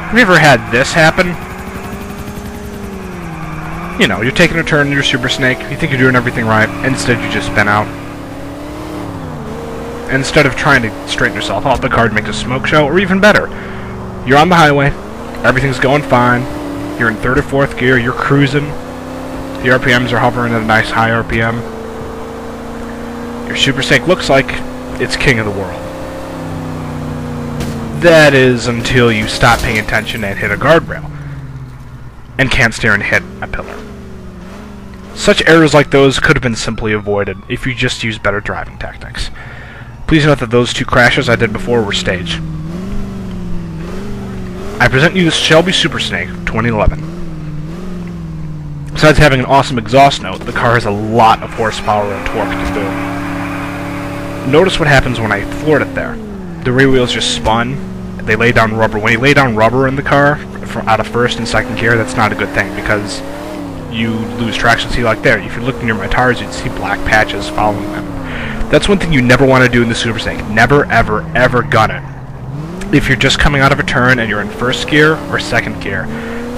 Have you ever had this happen? You know, you're taking a turn in your Super Snake, you think you're doing everything right, instead you just spin out. And instead of trying to straighten yourself off, the car makes a smoke show, or even better, you're on the highway, everything's going fine, you're in 3rd or 4th gear, you're cruising, the RPMs are hovering at a nice high RPM. Your Super Snake looks like it's king of the world. That is until you stop paying attention and hit a guardrail, and can't steer and hit a pillar. Such errors like those could have been simply avoided if you just used better driving tactics. Please note that those 2 crashes I did before were staged. I present you the Shelby Super Snake 2011. Besides having an awesome exhaust note, the car has a lot of horsepower and torque to boot. Notice what happens when I floored it there. The rear wheels just spun. They lay down rubber. When you lay down rubber in the car out of 1st and 2nd gear, that's not a good thing because you lose traction. See, like there, if you look near my tires, you'd see black patches following them. That's one thing you never want to do in the Super Snake. Never, ever, ever gun it. If you're just coming out of a turn and you're in 1st gear or 2nd gear,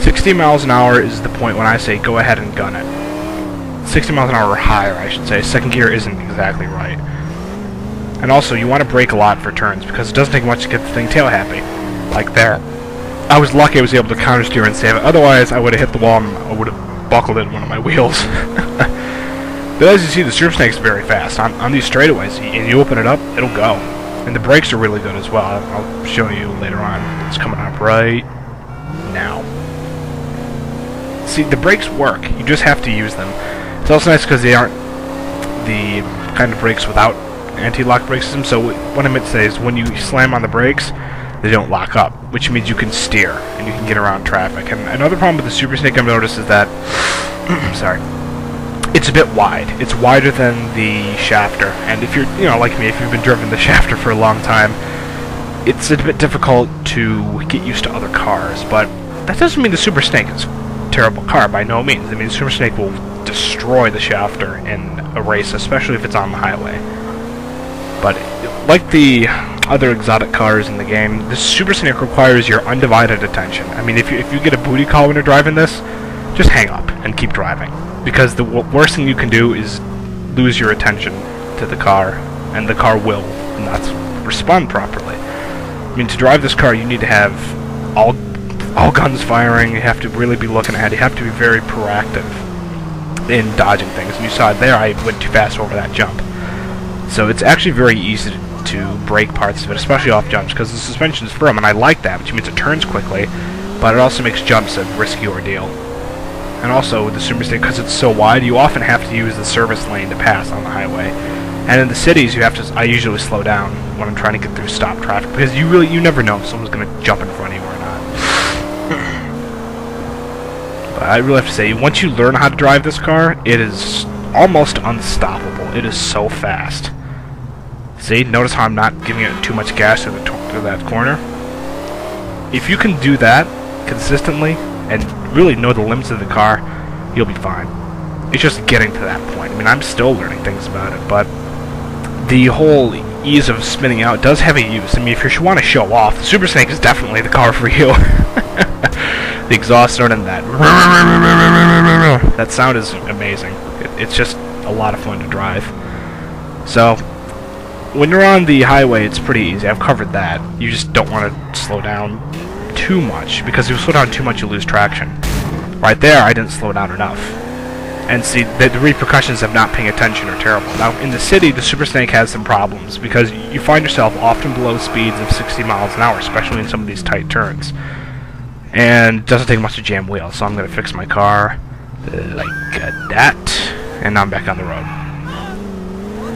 60 miles an hour is the point when I say go ahead and gun it. 60 miles an hour or higher, I should say. 2nd gear isn't exactly right. And also, you want to brake a lot for turns, because it doesn't take much to get the thing tail happy. Like there. I was lucky I was able to counter steer and save it, otherwise I would have hit the wall and I would have buckled in one of my wheels. But as you see, the Super Snake's very fast. On these straightaways, and you open it up, it'll go. And the brakes are really good as well. I'll show you later on. It's coming up right now. See, the brakes work. You just have to use them. It's also nice because they aren't the kind of brakes without anti-lock brake system. So what I meant to say is when you slam on the brakes, they don't lock up, which means you can steer and you can get around traffic. And another problem with the Super Snake I've noticed is that sorry, it's a bit wide. It's wider than the Shafter, and if you're, you know, like me, if you've been driven the Shafter for a long time, it's a bit difficult to get used to other cars. But that doesn't mean the Super Snake is a terrible car, by no means. I mean, the Super Snake will destroy the Shafter in a race, especially if it's on the highway. But like the other exotic cars in the game, the Super Snake requires your undivided attention. I mean, if you get a booty call when you're driving this, just hang up and keep driving. Because the worst thing you can do is lose your attention to the car, and the car will not respond properly. I mean, to drive this car, you need to have all guns firing. You have to really be looking ahead. You have to be very proactive in dodging things. And you saw it there, I went too fast over that jump. So it's actually very easy to break parts of it, especially off jumps, because the suspension is firm, and I like that, which means it turns quickly, but it also makes jumps a risky ordeal. And also, with the Super Snake, because it's so wide, you often have to use the service lane to pass on the highway. And in the cities, you have to. I usually slow down when I'm trying to get through stopped traffic, because you never know if someone's going to jump in front of you or not. But I really have to say, once you learn how to drive this car, it is almost unstoppable. It is so fast. See, notice how I'm not giving it too much gas to that corner? If you can do that consistently, and really know the limits of the car, you'll be fine. It's just getting to that point. I mean, I'm still learning things about it, but the whole ease of spinning out does have a use. I mean, if you want to show off, the Super Snake is definitely the car for you. The exhaust note and that sound is amazing. It's just a lot of fun to drive. So, when you're on the highway, it's pretty easy. I've covered that. You just don't want to slow down too much, because if you slow down too much, you lose traction. Right there, I didn't slow down enough. And see, the repercussions of not paying attention are terrible. Now, in the city, the Super Snake has some problems, because you find yourself often below speeds of 60 miles an hour, especially in some of these tight turns. And it doesn't take much to jam wheels, so I'm going to fix my car like that, and now I'm back on the road.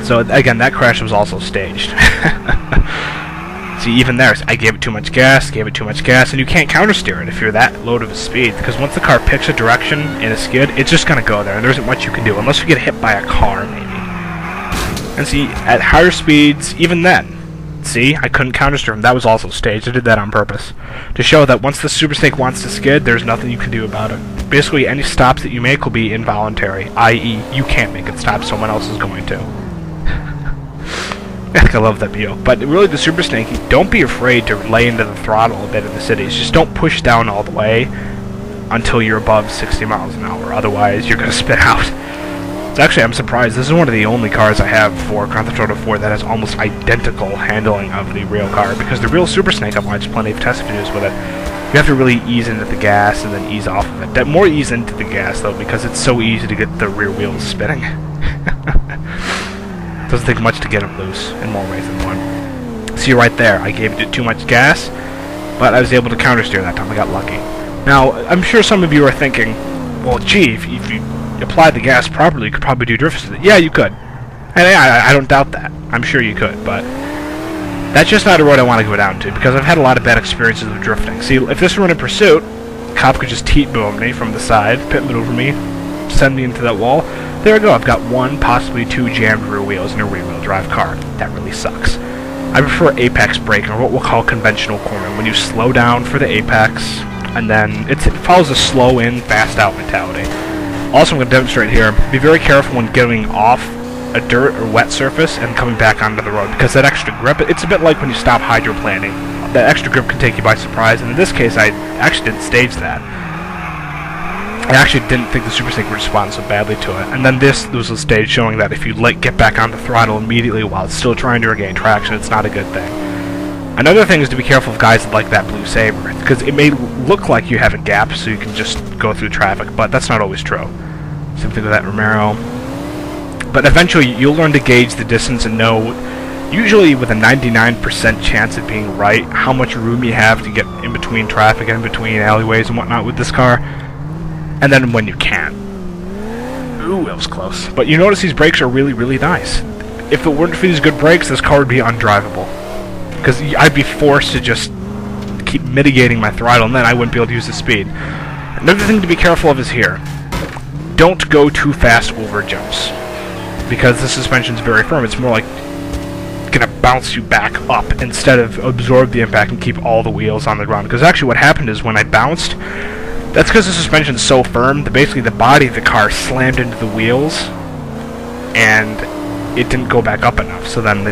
So, again, that crash was also staged. See, even there, I gave it too much gas, and you can't countersteer it if you're that low of a speed, because once the car picks a direction in a skid, it's just going to go there, and there isn't much you can do, unless you get hit by a car, maybe. And see, at higher speeds, even then, see, I couldn't countersteer him. That was also staged. I did that on purpose, to show that once the Super Snake wants to skid, there's nothing you can do about it. Basically, any stops that you make will be involuntary, i.e., you can't make it stop, someone else is going to. I love that BO. But really, the Super Snake, don't be afraid to lay into the throttle a bit in the cities. Just don't push down all the way until you're above 60 miles an hour. Otherwise, you're going to spin out. So actually, I'm surprised. This is one of the only cars I have for Grand Theft Auto 4 that has almost identical handling of the real car, because the real Super Snake, I've watched plenty of test videos with it. You have to really ease into the gas and then ease off of it. That more ease into the gas, though, because it's so easy to get the rear wheels spinning. Doesn't take much to get them loose, in more ways than one. See, right there, I gave it too much gas, but I was able to countersteer that time. I got lucky. Now, I'm sure some of you are thinking, well, gee, if you applied the gas properly, you could probably do drifts with it. Yeah, you could. And I don't doubt that. I'm sure you could, but that's just not a road I want to go down to, because I've had a lot of bad experiences with drifting. See, if this were in pursuit, cop could just teat boom me from the side, pit maneuver me, send me into that wall. There we go, I've got one, possibly two jammed rear wheels in a rear-wheel drive car. That really sucks. I prefer apex braking, or what we'll call conventional cornering, when you slow down for the apex, and then it follows a slow in, fast out mentality. Also, I'm going to demonstrate here, be very careful when getting off a dirt or wet surface and coming back onto the road, because that extra grip, it's a bit like when you stop hydroplaning. That extra grip can take you by surprise, and in this case, I actually didn't stage that. I actually didn't think the Super Snake would respond so badly to it. And then this was a stage showing that if you get back on the throttle immediately while it's still trying to regain traction, it's not a good thing. Another thing is to be careful of guys that like that Blue Sabre, because it may look like you have a gap so you can just go through traffic, but that's not always true. Same thing with that Romero. But eventually you'll learn to gauge the distance and know, usually with a 99% chance of being right, how much room you have to get in between traffic and in between alleyways and whatnot with this car. And then when you can. Ooh, that was close. But you notice these brakes are really, really nice. If it weren't for these good brakes, this car would be undrivable. Because I'd be forced to just keep mitigating my throttle, and then I wouldn't be able to use the speed. Another thing to be careful of is here. Don't go too fast over jumps. Because the suspension's very firm. It's more like gonna bounce you back up instead of absorb the impact and keep all the wheels on the ground. Because actually what happened is when I bounced, that's because the suspension's so firm that basically the body of the car slammed into the wheels and it didn't go back up enough, so then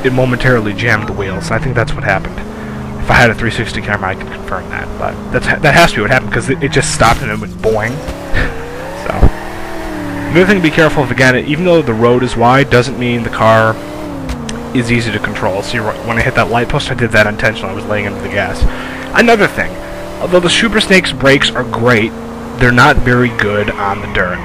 it momentarily jammed the wheels. I think that's what happened. If I had a 360 camera, I could confirm that, but that has to be what happened, because it just stopped and it went boing. So, another thing to be careful of, again, even though the road is wide, doesn't mean the car is easy to control. See, when I hit that light post, I did that intentionally. I was laying into the gas. Another thing. Although the Super Snake's brakes are great, they're not very good on the dirt.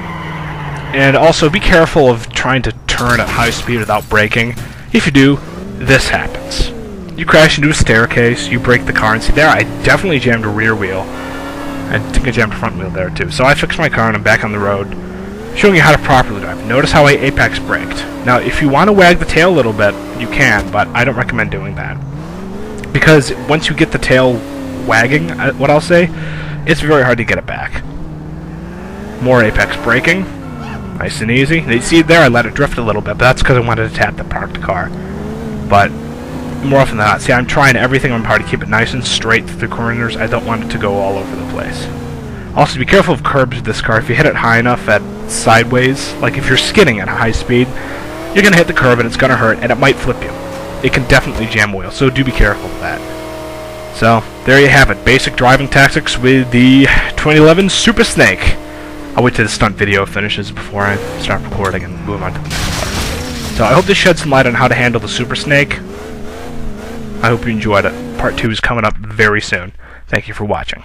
And also, be careful of trying to turn at high speed without braking. If you do, this happens. You crash into a staircase, you break the car, and see there, I definitely jammed a rear wheel. I think I jammed a front wheel there too. So I fixed my car and I'm back on the road, showing you how to properly drive. Notice how I apex braked. Now, if you want to wag the tail a little bit, you can, but I don't recommend doing that. Because once you get the tail wagging, what I'll say, it's very hard to get it back. More apex braking, nice and easy. You see there, I let it drift a little bit, but that's because I wanted to tap the parked car. But more often than not, see, I'm trying everything on my part to keep it nice and straight through the corners. I don't want it to go all over the place. Also, be careful of curbs with this car. If you hit it high enough at sideways, like if you're skidding at a high speed, you're going to hit the curb and it's going to hurt, and it might flip you. It can definitely jam wheels, so do be careful of that. So, there you have it. Basic driving tactics with the 2011 Super Snake. I'll wait till the stunt video finishes before I start recording and move on to the next part. So, I hope this sheds some light on how to handle the Super Snake. I hope you enjoyed it. Part 2 is coming up very soon. Thank you for watching.